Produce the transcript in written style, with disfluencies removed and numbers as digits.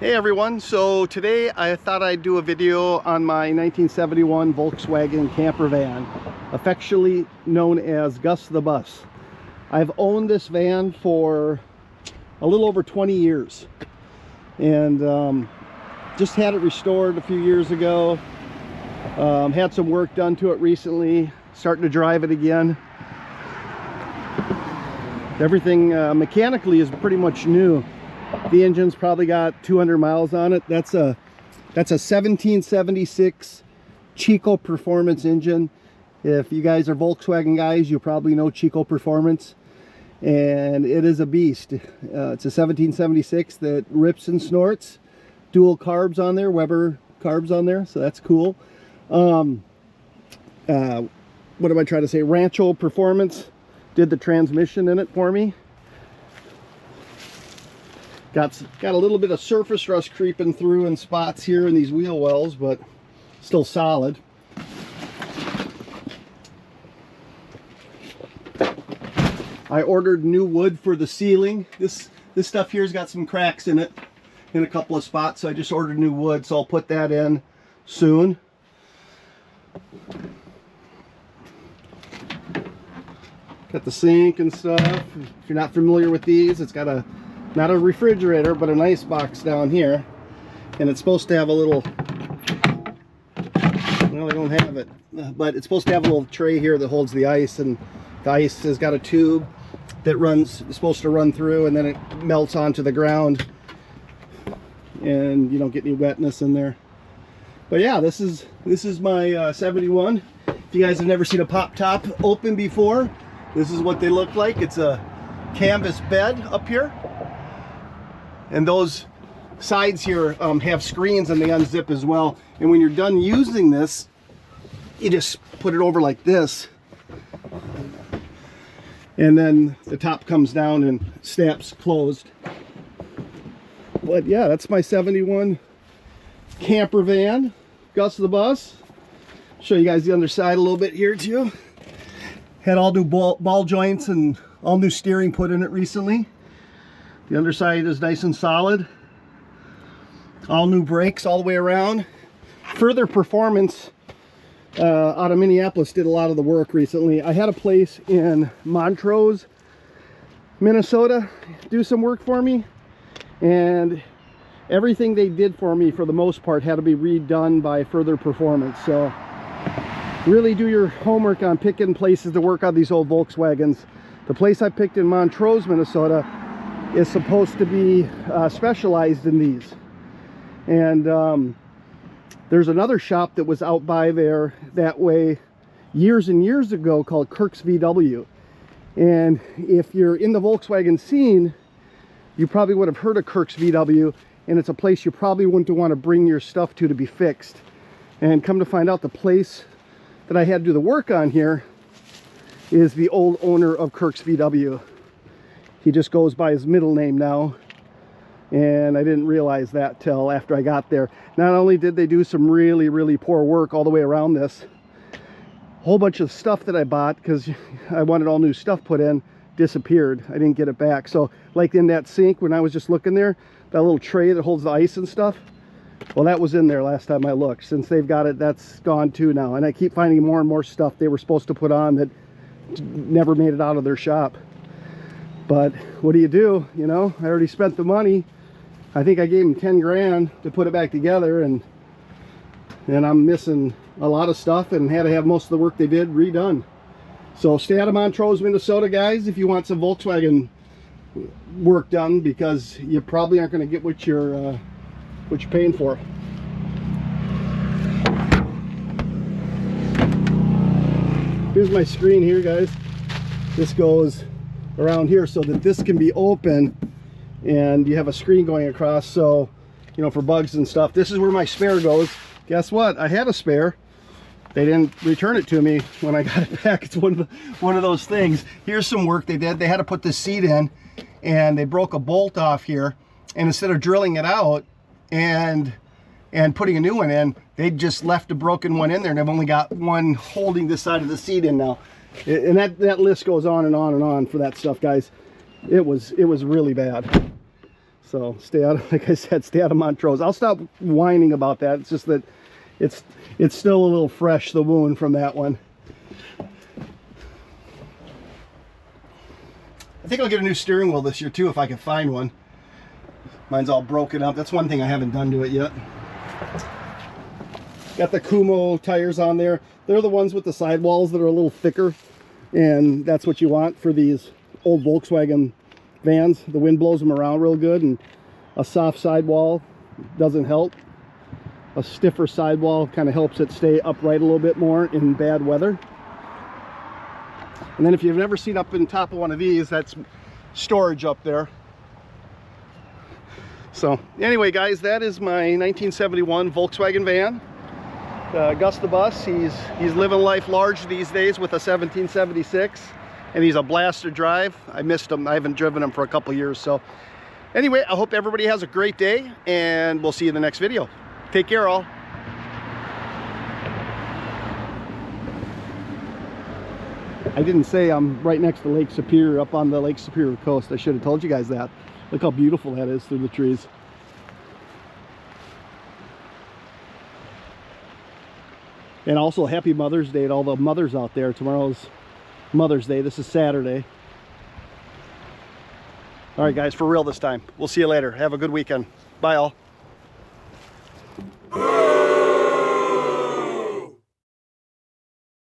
Hey everyone, so today I thought I'd do a video on my 1971 Volkswagen camper van, affectionately known as Gus the Bus. I've owned this van for a little over 20 years and just had it restored a few years ago. Had some work done to it recently, starting to drive it again. Everything mechanically is pretty much new. The engine's probably got 200 miles on it. That's a 1776 Chico Performance engine. If you guys are Volkswagen guys, you probably know Chico Performance, and it is a beast. It's a 1776 that rips and snorts. Dual carbs on there, Weber carbs on there, so that's cool. What am I trying to say? Rancho Performance did the transmission in it for me. Got a little bit of surface rust creeping through in spots here in these wheel wells, but still solid. I ordered new wood for the ceiling. This stuff here's got some cracks in it in a couple of spots, so I just ordered new wood, so I'll put that in soon. Got the sink and stuff. If you're not familiar with these, it's got not a refrigerator, but an ice box down here, and it's supposed to have a little, well, I don't have it, but it's supposed to have a little tray here that holds the ice, and the ice has got a tube that is supposed to run through, and then it melts onto the ground and you don't get any wetness in there. But yeah, this is my 71. If you guys have never seen a pop top open before, this is what they look like. It's a canvas bed up here, and those sides here have screens, and they unzip as well. And when you're done using this, you just put it over like this, and then the top comes down and snaps closed. But yeah, that's my 71 camper van, Gus the Bus. Show you guys the underside a little bit here too. Had all new ball joints and all new steering put in it recently. The underside is nice and solid. All new brakes all the way around. Further Performance out of Minneapolis did a lot of the work recently. I had a place in Montrose, Minnesota do some work for me, and everything they did for me for the most part had to be redone by Further Performance. So really do your homework on picking places to work on these old Volkswagens. The place I picked in Montrose, Minnesota is supposed to be specialized in these, and there's another shop that was out by there that way years and years ago called Kirk's VW. And if you're in the Volkswagen scene, you probably would have heard of Kirk's VW, and it's a place you probably wouldn't want to bring your stuff to be fixed. And come to find out, the place that I had to do the work on here is the old owner of Kirk's VW. He just goes by his middle name now, and I didn't realize that till after I got there. Not only did they do some really, really poor work all the way around this, a whole bunch of stuff that I bought, because I wanted all new stuff put in, disappeared. I didn't get it back. So like in that sink, when I was just looking there, that little tray that holds the ice and stuff, well, that was in there last time I looked. Since they've got it, that's gone too now. And I keep finding more and more stuff they were supposed to put on that never made it out of their shop. But what do? You know, I already spent the money. I think I gave them 10 grand to put it back together, and I'm missing a lot of stuff and had to have most of the work they did redone. So stay out of Montrose, Minnesota, guys, if you want some Volkswagen work done, because you probably aren't going to get what you're paying for. Here's my screen here, guys. This goes around here so that this can be open, and you have a screen going across, so you know, for bugs and stuff. This is where my spare goes. Guess what? I had a spare. They didn't return it to me when I got it back. It's one of those things. Here's some work they did. They had to put this seat in, and they broke a bolt off here, and instead of drilling it out and putting a new one in, they just left a broken one in there, and I've only got one holding this side of the seat in now. And that list goes on and on and on for that stuff, guys. It was really bad. So stay out, like I said, stay out of Montrose. I'll stop whining about that. It's just that it's still a little fresh, the wound from that one. I think I'll get a new steering wheel this year too, if I can find one. Mine's all broken up. That's one thing I haven't done to it yet. Got the Kumo tires on there. They're the ones with the sidewalls that are a little thicker, and that's what you want for these old Volkswagen vans. The wind blows them around real good, and a soft sidewall doesn't help. A stiffer sidewall kind of helps it stay upright a little bit more in bad weather. And then if you've never seen up in top of one of these, that's storage up there. So anyway, guys, that is my 1971 Volkswagen van. Gus the Bus, he's living life large these days with a 1776, and he's a blast to drive. I missed him. I haven't driven him for a couple years. So anyway, I hope everybody has a great day, and we'll see you in the next video. Take care, all. I didn't say I'm right next to Lake Superior, up on the Lake Superior coast. I should have told you guys that. Look how beautiful that is through the trees. And also happy Mother's Day to all the mothers out there. Tomorrow's Mother's Day. This is Saturday. All right, guys, for real this time. We'll see you later. Have a good weekend. Bye, all.